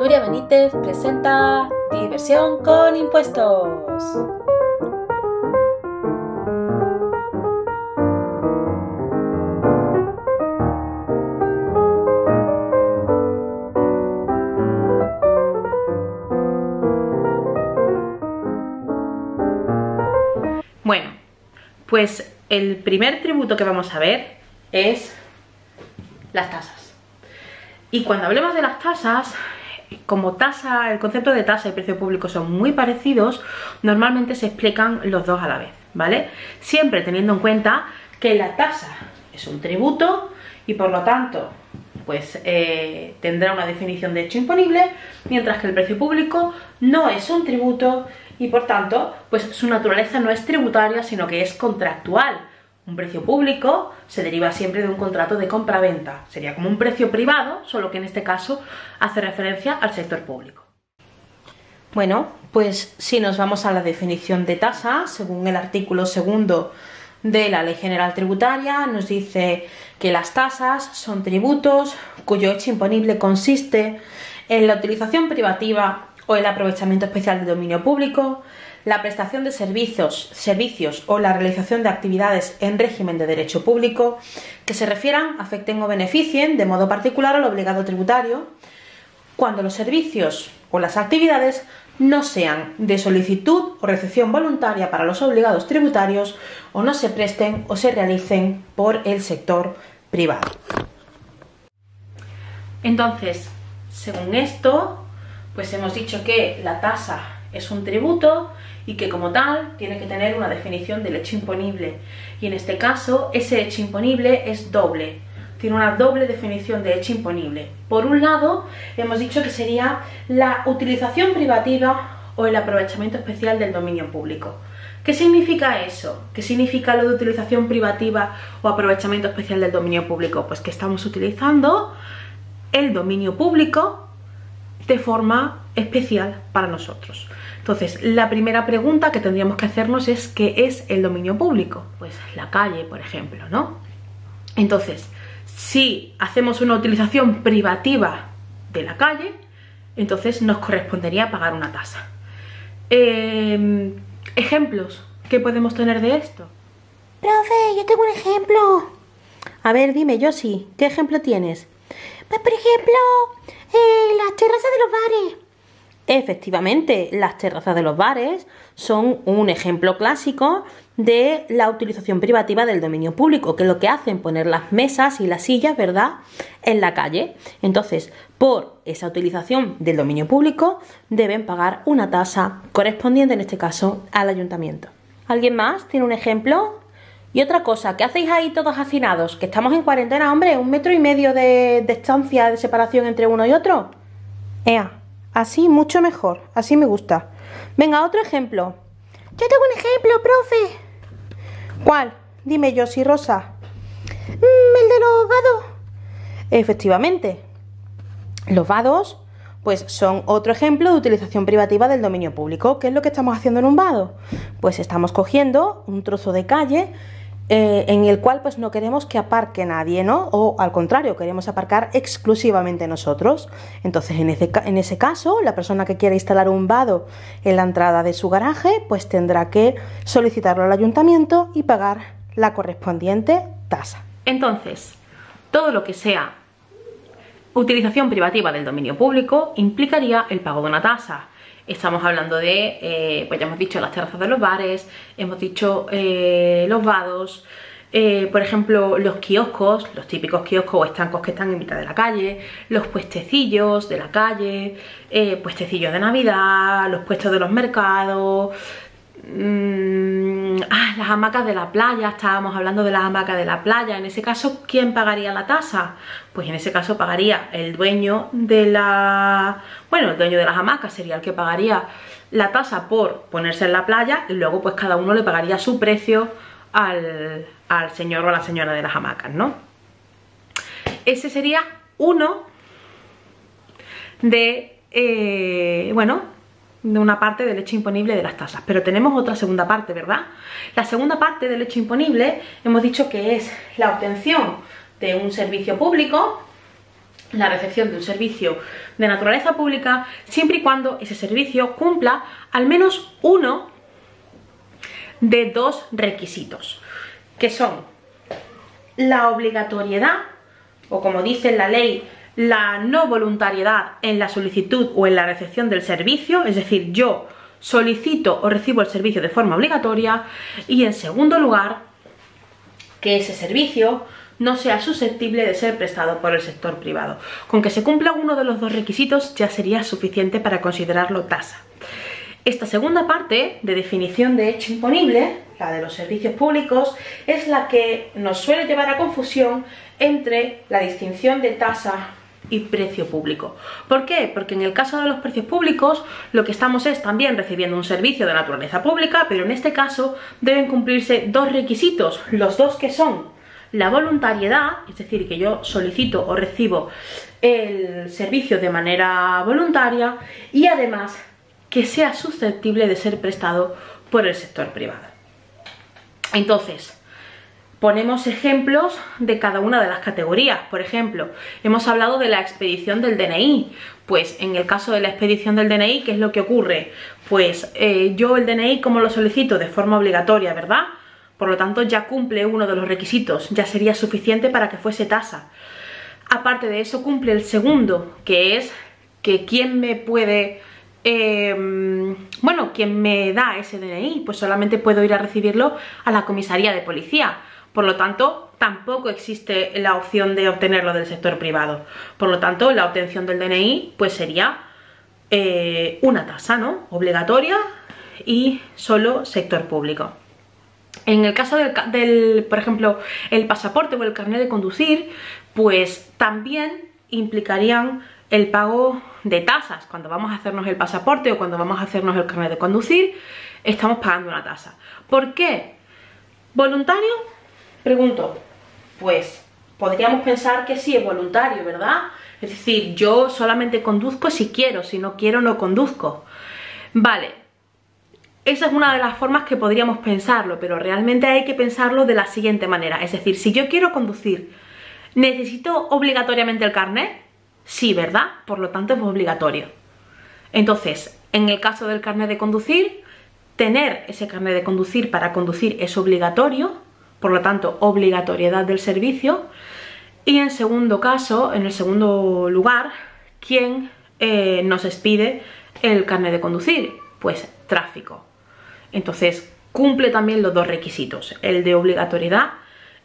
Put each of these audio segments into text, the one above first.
Nuria Benítez presenta Diversión con Impuestos. Bueno, pues el primer tributo que vamos a ver es las tasas. Y cuando hablemos de las tasas, como tasa, el concepto de tasa y precio público son muy parecidos, normalmente se explican los dos a la vez, ¿vale? Siempre teniendo en cuenta que la tasa es un tributo y por lo tanto pues tendrá una definición de hecho imponible, mientras que el precio público no es un tributo y por tanto pues su naturaleza no es tributaria, sino que es contractual. Un precio público se deriva siempre de un contrato de compra-venta. Sería como un precio privado, solo que en este caso hace referencia al sector público. Bueno, pues si nos vamos a la definición de tasa, según el artículo 2 de la Ley General Tributaria, nos dice que las tasas son tributos cuyo hecho imponible consiste en la utilización privativa o el aprovechamiento especial de dominio público, la prestación de servicios o la realización de actividades en régimen de derecho público que se refieran, afecten o beneficien de modo particular al obligado tributario, cuando los servicios o las actividades no sean de solicitud o recepción voluntaria para los obligados tributarios o no se presten o se realicen por el sector privado. Entonces, según esto, pues hemos dicho que la tasa es un tributo y que como tal tiene que tener una definición del hecho imponible, y en este caso ese hecho imponible es doble, tiene una doble definición de hecho imponible. Por un lado hemos dicho que sería la utilización privativa o el aprovechamiento especial del dominio público. ¿Qué significa eso? ¿Qué significa lo de utilización privativa o aprovechamiento especial del dominio público? Pues que estamos utilizando el dominio público de forma especial para nosotros. Entonces, la primera pregunta que tendríamos que hacernos es ¿qué es el dominio público? Pues la calle, por ejemplo, ¿no? Entonces, si hacemos una utilización privativa de la calle, entonces nos correspondería pagar una tasa. Ejemplos que podemos tener de esto. Profe, yo tengo un ejemplo. A ver, dime, Josi, ¿qué ejemplo tienes? Pues, por ejemplo, las terrazas de los bares. Efectivamente, las terrazas de los bares son un ejemplo clásico de la utilización privativa del dominio público, que es lo que hacen, poner las mesas y las sillas, ¿verdad?, en la calle. Entonces, por esa utilización del dominio público, deben pagar una tasa correspondiente, en este caso, al ayuntamiento. ¿Alguien más tiene un ejemplo? Y otra cosa, ¿qué hacéis ahí todos hacinados? Que estamos en cuarentena, hombre, 1,5 metros de distancia, de separación entre uno y otro. Ea. Así, mucho mejor. Así me gusta. Venga, otro ejemplo. Yo tengo un ejemplo, profe. ¿Cuál? Dime, Josi Rosa. El de los vados. Efectivamente. Los vados, pues son otro ejemplo de utilización privativa del dominio público. ¿Qué es lo que estamos haciendo en un vado? Pues estamos cogiendo un trozo de calle en el cual pues no queremos que aparque nadie, ¿no? O al contrario, queremos aparcar exclusivamente nosotros. Entonces, en ese caso, la persona que quiera instalar un vado en la entrada de su garaje, pues tendrá que solicitarlo al ayuntamiento y pagar la correspondiente tasa. Entonces, todo lo que sea utilización privativa del dominio público implicaría el pago de una tasa. Estamos hablando de, pues ya hemos dicho, las terrazas de los bares, hemos dicho los vados, por ejemplo, los kioscos, los típicos kioscos o estancos que están en mitad de la calle, los puestecillos de la calle, puestecillos de Navidad, los puestos de los mercados, las hamacas de la playa. Estábamos hablando de las hamacas de la playa. En ese caso, ¿quién pagaría la tasa? Pues en ese caso pagaría el dueño de la... Bueno, el dueño de las hamacas sería el que pagaría la tasa por ponerse en la playa, y luego pues cada uno le pagaría su precio al señor o a la señora de las hamacas, ¿no? Ese sería uno de, bueno, de una parte del hecho imponible de las tasas. Pero tenemos otra segunda parte, ¿verdad? La segunda parte del hecho imponible hemos dicho que es la obtención de un servicio público la recepción de un servicio de naturaleza pública siempre y cuando ese servicio cumpla al menos uno de dos requisitos, que son la obligatoriedad, o como dice la ley, la no voluntariedad en la solicitud o en la recepción del servicio, es decir, yo solicito o recibo el servicio de forma obligatoria, y en segundo lugar, que ese servicio no sea susceptible de ser prestado por el sector privado. Con que se cumpla uno de los dos requisitos ya sería suficiente para considerarlo tasa. Esta segunda parte de definición de hecho imponible, la de los servicios públicos, es la que nos suele llevar a confusión entre la distinción de tasa y precio público. ¿Por qué? Porque en el caso de los precios públicos lo que estamos es también recibiendo un servicio de naturaleza pública, pero en este caso deben cumplirse dos requisitos, los dos que son la voluntariedad, es decir, que yo solicito o recibo el servicio de manera voluntaria, y además que sea susceptible de ser prestado por el sector privado. Entonces, ponemos ejemplos de cada una de las categorías. Por ejemplo, hemos hablado de la expedición del DNI. Pues en el caso de la expedición del DNI, ¿qué es lo que ocurre? Pues yo el DNI, ¿cómo lo solicito? De forma obligatoria, ¿verdad? Por lo tanto, ya cumple uno de los requisitos, ya sería suficiente para que fuese tasa. Aparte de eso, cumple el segundo, que es que quién me puede... quien me da ese DNI, pues solamente puedo ir a recibirlo a la comisaría de policía. Por lo tanto, tampoco existe la opción de obtenerlo del sector privado. Por lo tanto, la obtención del DNI pues sería una tasa, ¿no? Obligatoria y solo sector público. En el caso por ejemplo, el pasaporte o el carnet de conducir, pues también implicarían el pago de tasas. Cuando vamos a hacernos el pasaporte o cuando vamos a hacernos el carnet de conducir, estamos pagando una tasa. ¿Por qué? ¿Voluntario? Pregunto. Pues podríamos pensar que sí es voluntario, ¿verdad? Es decir, yo solamente conduzco si quiero, si no quiero no conduzco. Vale, esa es una de las formas que podríamos pensarlo, pero realmente hay que pensarlo de la siguiente manera. Es decir, si yo quiero conducir, ¿necesito obligatoriamente el carnet? Sí, ¿verdad? Por lo tanto es obligatorio. Entonces, en el caso del carnet de conducir, tener ese carnet de conducir para conducir es obligatorio, por lo tanto, obligatoriedad del servicio. Y en segundo caso, en el segundo lugar, ¿quién nos expide el carnet de conducir? Pues tráfico. Entonces, cumple también los dos requisitos, el de obligatoriedad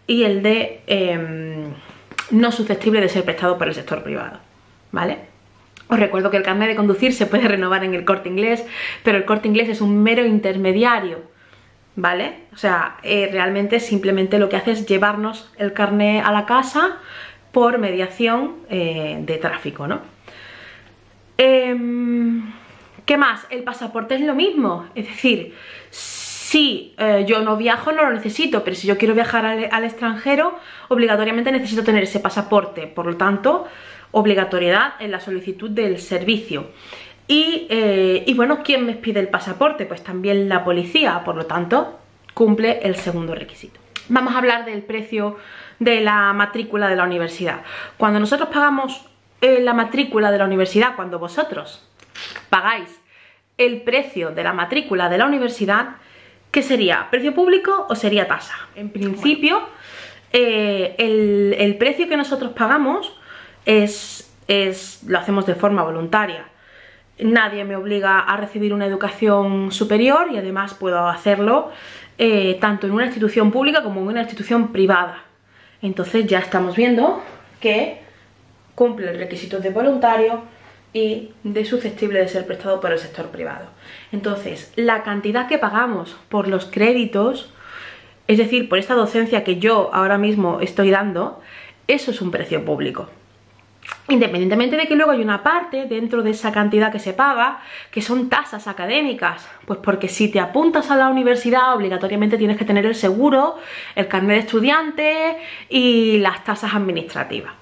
y el de no susceptible de ser prestado por el sector privado, ¿vale? Os recuerdo que el carnet de conducir se puede renovar en el Corte Inglés, pero el Corte Inglés es un mero intermediario, ¿vale? O sea, realmente simplemente lo que hace es llevarnos el carnet a la casa por mediación de tráfico, ¿no? ¿Qué más? El pasaporte es lo mismo, es decir, si yo no viajo no lo necesito, pero si yo quiero viajar al extranjero, obligatoriamente necesito tener ese pasaporte, por lo tanto, obligatoriedad en la solicitud del servicio. Y bueno, ¿quién me pide el pasaporte? Pues también la policía, por lo tanto, cumple el segundo requisito. Vamos a hablar del precio de la matrícula de la universidad. Cuando nosotros pagamos la matrícula de la universidad, cuando vosotros pagáis el precio de la matrícula de la universidad, ¿qué sería? ¿Precio público o sería tasa? En principio, el precio que nosotros pagamos lo hacemos de forma voluntaria. Nadie me obliga a recibir una educación superior y además puedo hacerlo tanto en una institución pública como en una institución privada. Entonces ya estamos viendo que cumple los requisitos de voluntario y de susceptible de ser prestado por el sector privado. Entonces, la cantidad que pagamos por los créditos, es decir, por esta docencia que yo ahora mismo estoy dando, eso es un precio público. Independientemente de que luego hay una parte dentro de esa cantidad que se paga que son tasas académicas, pues porque si te apuntas a la universidad obligatoriamente tienes que tener el seguro, el carnet de estudiante y las tasas administrativas,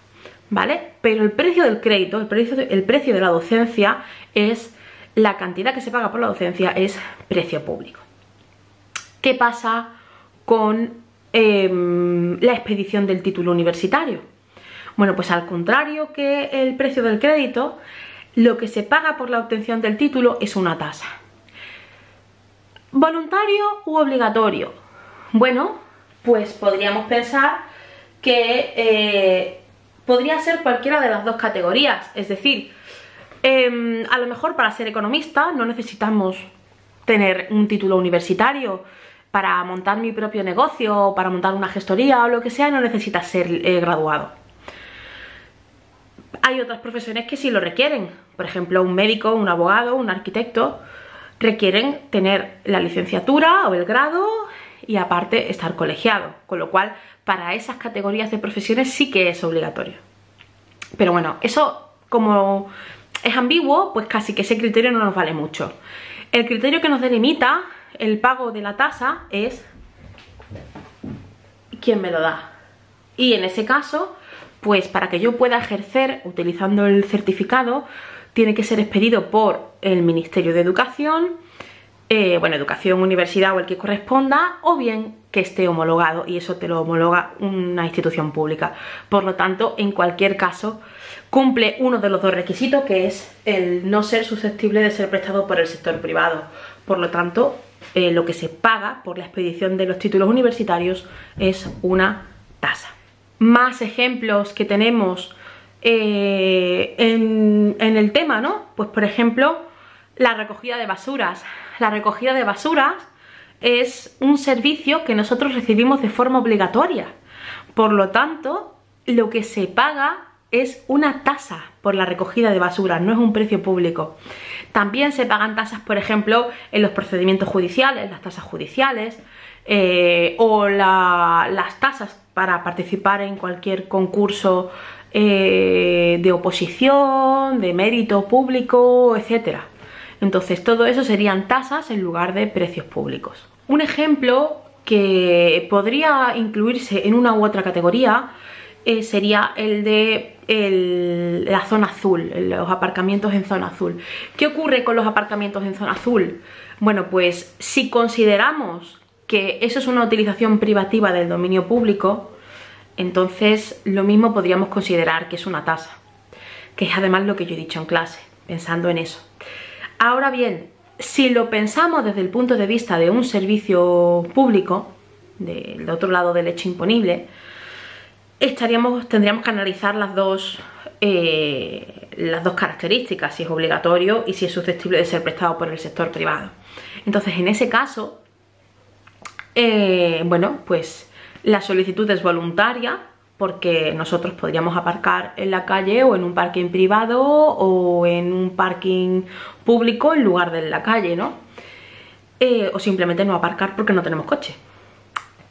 ¿vale? Pero el precio del crédito, el precio de la docencia es la cantidad que se paga por la docencia, es precio público. ¿Qué pasa con la expedición del título universitario? Bueno, pues al contrario que el precio del crédito, lo que se paga por la obtención del título es una tasa. ¿Voluntario u obligatorio? Bueno, pues podríamos pensar que podría ser cualquiera de las dos categorías. Es decir, a lo mejor para ser economista no necesitamos tener un título universitario. Para montar mi propio negocio o para montar una gestoría o lo que sea, no necesitas ser graduado. Hay otras profesiones que sí lo requieren. Por ejemplo, un médico, un abogado, un arquitecto requieren tener la licenciatura o el grado y aparte estar colegiado. Con lo cual, para esas categorías de profesiones sí que es obligatorio. Pero bueno, eso como es ambiguo, pues casi que ese criterio no nos vale mucho. El criterio que nos delimita el pago de la tasa es quién me lo da. Y en ese caso, pues para que yo pueda ejercer utilizando el certificado, tiene que ser expedido por el Ministerio de Educación, bueno, Educación, Universidad o el que corresponda, o bien que esté homologado, y eso te lo homologa una institución pública. Por lo tanto, en cualquier caso, cumple uno de los dos requisitos, que es el no ser susceptible de ser prestado por el sector privado. Por lo tanto, lo que se paga por la expedición de los títulos universitarios es una tasa. Más ejemplos que tenemos en el tema, ¿no? Pues por ejemplo, la recogida de basuras. La recogida de basuras es un servicio que nosotros recibimos de forma obligatoria. Por lo tanto, lo que se paga es una tasa por la recogida de basuras, no es un precio público. También se pagan tasas, por ejemplo, en los procedimientos judiciales, las tasas judiciales, o las tasas para participar en cualquier concurso de oposición, de mérito público, etc. Entonces, todo eso serían tasas en lugar de precios públicos. Un ejemplo que podría incluirse en una u otra categoría sería el de la zona azul, los aparcamientos en zona azul. ¿Qué ocurre con los aparcamientos en zona azul? Bueno, pues si consideramos que eso es una utilización privativa del dominio público, entonces lo mismo podríamos considerar que es una tasa, que es además lo que yo he dicho en clase, pensando en eso. Ahora bien, si lo pensamos desde el punto de vista de un servicio público, del otro lado del hecho imponible, tendríamos que analizar las dos características, si es obligatorio y si es susceptible de ser prestado por el sector privado. Entonces, en ese caso, bueno, pues la solicitud es voluntaria, porque nosotros podríamos aparcar en la calle o en un parking privado o en un parking público en lugar de en la calle, ¿no? O simplemente no aparcar porque no tenemos coche.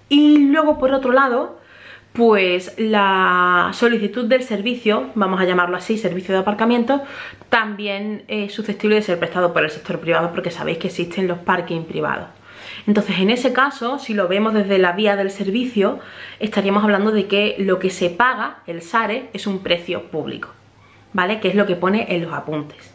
Y luego, por otro lado, pues la solicitud del servicio, vamos a llamarlo así, servicio de aparcamiento, también es susceptible de ser prestado por el sector privado, porque sabéis que existen los parking privados. Entonces, en ese caso, si lo vemos desde la vía del servicio, estaríamos hablando de que lo que se paga, el SARE, es un precio público, ¿vale? Que es lo que pone en los apuntes.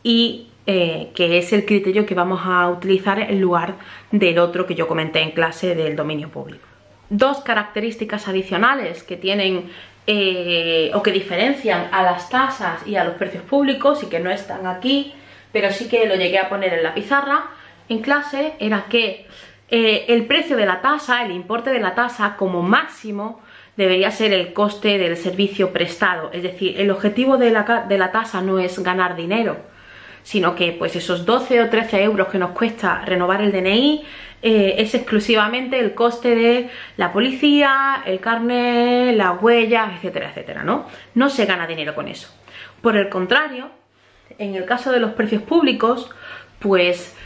Y que es el criterio que vamos a utilizar en lugar del otro que yo comenté en clase del dominio público. Dos características adicionales que tienen o que diferencian a las tasas y a los precios públicos y que no están aquí, pero sí que lo llegué a poner en la pizarra en clase, era que el precio de la tasa, el importe de la tasa como máximo debería ser el coste del servicio prestado. Es decir, el objetivo de la tasa no es ganar dinero, sino que pues esos 12 o 13 euros que nos cuesta renovar el DNI es exclusivamente el coste de la policía, el carnet, las huellas, etcétera, etcétera, ¿no? No se gana dinero con eso. Por el contrario, en el caso de los precios públicos, pues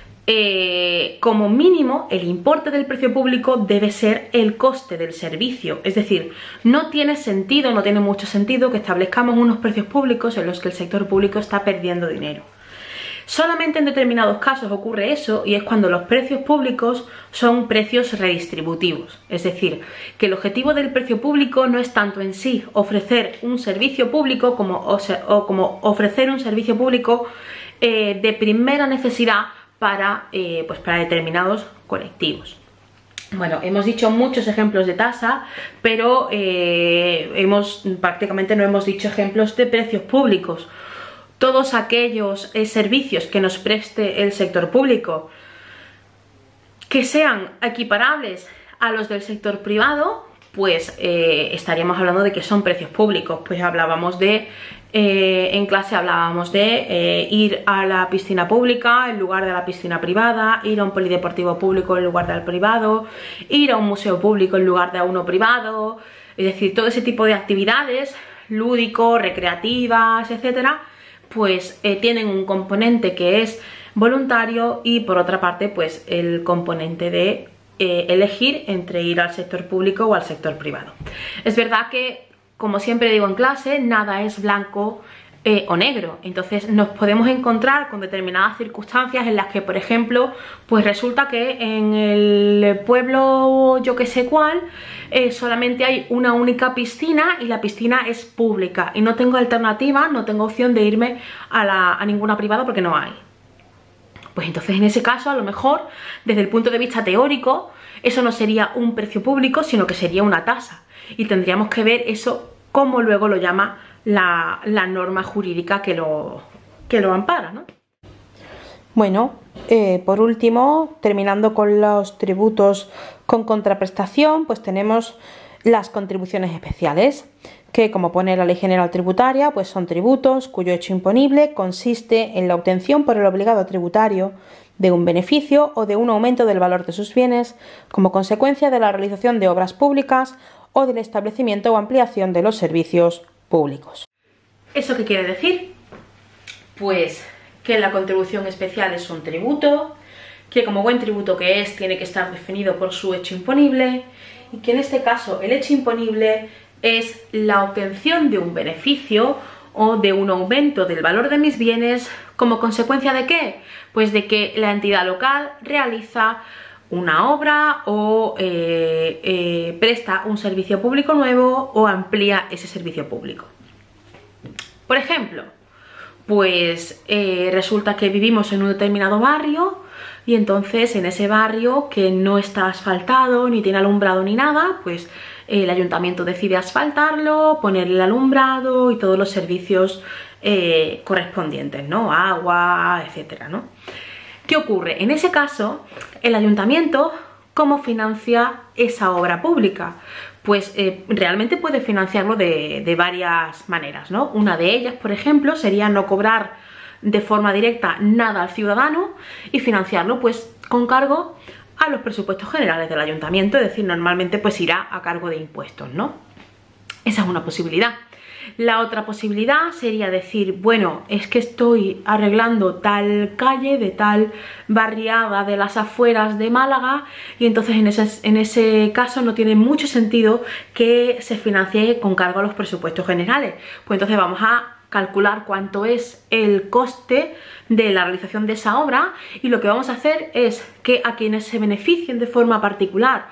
como mínimo el importe del precio público debe ser el coste del servicio. Es decir, no tiene sentido, no tiene mucho sentido que establezcamos unos precios públicos en los que el sector público está perdiendo dinero. Solamente en determinados casos ocurre eso, y es cuando los precios públicos son precios redistributivos. Es decir, que el objetivo del precio público no es tanto en sí ofrecer un servicio público como ofrecer un servicio público de primera necesidad para determinados colectivos. Bueno, hemos dicho muchos ejemplos de tasa, pero prácticamente no hemos dicho ejemplos de precios públicos. Todos aquellos servicios que nos preste el sector público que sean equiparables a los del sector privado, pues estaríamos hablando de que son precios públicos. Pues hablábamos de, en clase hablábamos de ir a la piscina pública en lugar de la piscina privada, ir a un polideportivo público en lugar del privado, ir a un museo público en lugar de a uno privado, es decir, todo ese tipo de actividades lúdicos, recreativas, etcétera, pues tienen un componente que es voluntario y por otra parte pues el componente de elegir entre ir al sector público o al sector privado. Es verdad que, como siempre digo en clase, nada es blanco o negro, entonces nos podemos encontrar con determinadas circunstancias en las que, por ejemplo, pues resulta que en el pueblo yo que sé cuál solamente hay una única piscina y la piscina es pública y no tengo alternativa, no tengo opción de irme a ninguna privada porque no hay. Pues entonces en ese caso a lo mejor desde el punto de vista teórico eso no sería un precio público sino que sería una tasa y tendríamos que ver eso como luego lo llama la norma jurídica que lo ampara, ¿no? Bueno, por último, terminando con los tributos con contraprestación, pues tenemos las contribuciones especiales, que como pone la Ley General Tributaria, pues son tributos cuyo hecho imponible consiste en la obtención por el obligado tributario de un beneficio o de un aumento del valor de sus bienes como consecuencia de la realización de obras públicas o del establecimiento o ampliación de los servicios públicos. ¿Eso qué quiere decir? Pues que la contribución especial es un tributo, que como buen tributo que es, tiene que estar definido por su hecho imponible y que en este caso el hecho imponible es la obtención de un beneficio o de un aumento del valor de mis bienes como consecuencia ¿de qué? Pues de que la entidad local realiza una obra o presta un servicio público nuevo o amplía ese servicio público. Por ejemplo, pues resulta que vivimos en un determinado barrio y entonces en ese barrio que no está asfaltado, ni tiene alumbrado ni nada, pues el ayuntamiento decide asfaltarlo, ponerle el alumbrado y todos los servicios correspondientes, ¿no? Agua, etcétera, ¿no? ¿Qué ocurre? En ese caso, el ayuntamiento, ¿cómo financia esa obra pública? Pues realmente puede financiarlo de varias maneras, ¿no? Una de ellas, por ejemplo, sería no cobrar de forma directa nada al ciudadano y financiarlo pues con cargo a los presupuestos generales del ayuntamiento, es decir, normalmente pues irá a cargo de impuestos, ¿no? Esa es una posibilidad. La otra posibilidad sería decir, bueno, es que estoy arreglando tal calle de tal barriada de las afueras de Málaga y entonces en ese caso no tiene mucho sentido que se financie con cargo a los presupuestos generales. Pues entonces vamos a calcular cuánto es el coste de la realización de esa obra y lo que vamos a hacer es que a quienes se beneficien de forma particular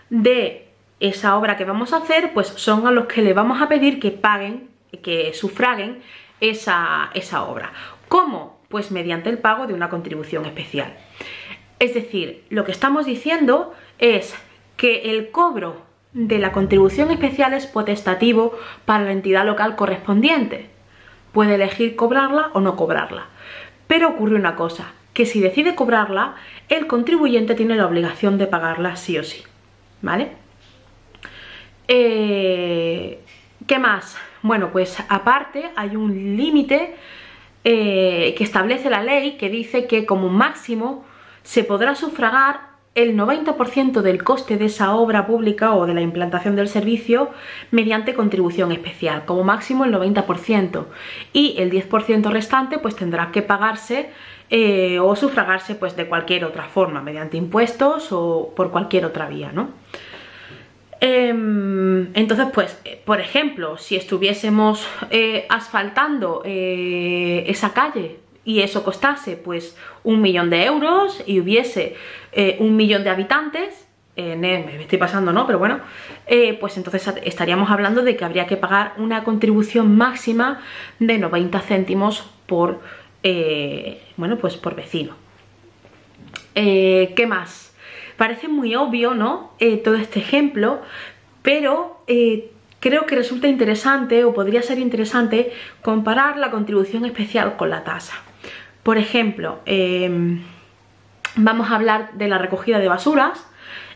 de esa obra que vamos a hacer, pues son a los que le vamos a pedir que paguen, que sufraguen esa obra. ¿Cómo? Pues mediante el pago de una contribución especial. Es decir, lo que estamos diciendo es que el cobro de la contribución especial es potestativo para la entidad local correspondiente. Puede elegir cobrarla o no cobrarla. Pero ocurre una cosa, que si decide cobrarla, el contribuyente tiene la obligación de pagarla sí o sí, ¿vale? ¿Qué más? Bueno, pues aparte hay un límite que establece la ley que dice que como máximo se podrá sufragar el 90% del coste de esa obra pública o de la implantación del servicio mediante contribución especial, como máximo el 90%, y el 10% restante pues tendrá que pagarse o sufragarse pues de cualquier otra forma, mediante impuestos o por cualquier otra vía, ¿no? Entonces pues, por ejemplo, si estuviésemos asfaltando esa calle y eso costase pues 1 millón de euros y hubiese 1 millón de habitantes, me estoy pasando, ¿no? Pero bueno, pues entonces estaríamos hablando de que habría que pagar una contribución máxima de 90 céntimos por, bueno, pues por vecino. ¿Qué más? Parece muy obvio, ¿no? Todo este ejemplo, pero creo que resulta interesante o podría ser interesante comparar la contribución especial con la tasa. Por ejemplo, vamos a hablar de la recogida de basuras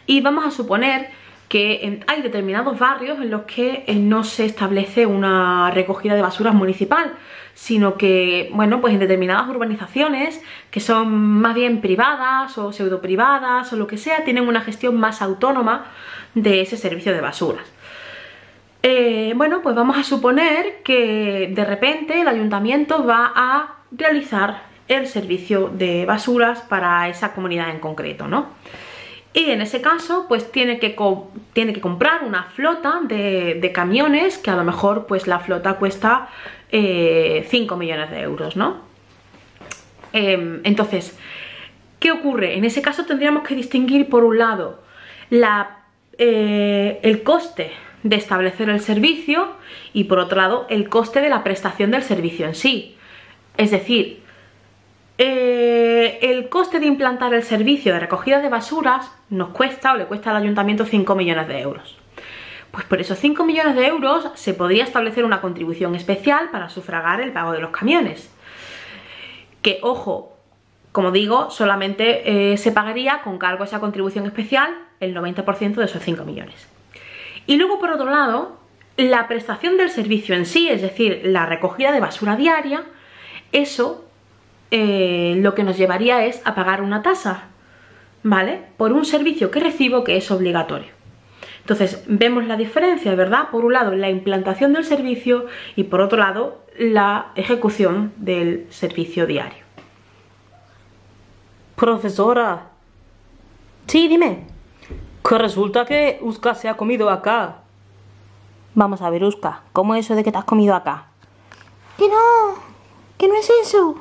y vamos a suponer que hay determinados barrios en los que no se establece una recogida de basuras municipal, sino que, bueno, pues en determinadas urbanizaciones que son más bien privadas o pseudo privadas o lo que sea, tienen una gestión más autónoma de ese servicio de basuras. Bueno, pues vamos a suponer que de repente el ayuntamiento va a realizar el servicio de basuras para esa comunidad en concreto, ¿no? Y en ese caso, pues tiene que comprar una flota de camiones, que a lo mejor pues la flota cuesta 5 millones de euros, ¿no? Entonces, ¿qué ocurre? En ese caso tendríamos que distinguir, por un lado, el coste de establecer el servicio y, por otro lado, el coste de la prestación del servicio en sí. Es decir, el coste de implantar el servicio de recogida de basuras nos cuesta o le cuesta al ayuntamiento 5 millones de euros. Pues por esos 5 millones de euros se podría establecer una contribución especial para sufragar el pago de los camiones. Que, ojo, como digo, solamente se pagaría con cargo a esa contribución especial el 90% de esos 5 millones. Y luego, por otro lado, la prestación del servicio en sí, es decir, la recogida de basura diaria, eso lo que nos llevaría es a pagar una tasa, ¿vale? Por un servicio que recibo que es obligatorio. Entonces, vemos la diferencia, ¿verdad? Por un lado, la implantación del servicio y por otro lado, la ejecución del servicio diario. Profesora. Sí, dime. Que resulta que Uska se ha comido acá. Vamos a ver, Uska, ¿cómo es eso de que te has comido acá? Que no es eso.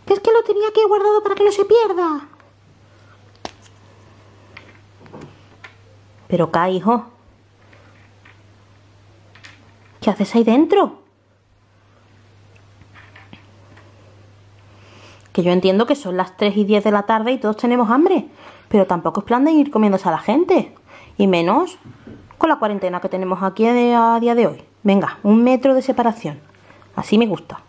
Que es que lo tenía aquí guardado para que no se pierda. Pero acá, hijo. ¿Qué haces ahí dentro? Que yo entiendo que son las 3:10 de la tarde y todos tenemos hambre, pero tampoco es plan de ir comiéndose a la gente, y menos con la cuarentena que tenemos aquí a día de hoy. Venga, 1 metro de separación, así me gusta.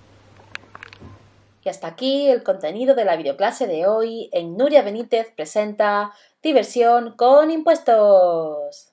Y hasta aquí el contenido de la videoclase de hoy en Nuria Benítez presenta Diversión con impuestos.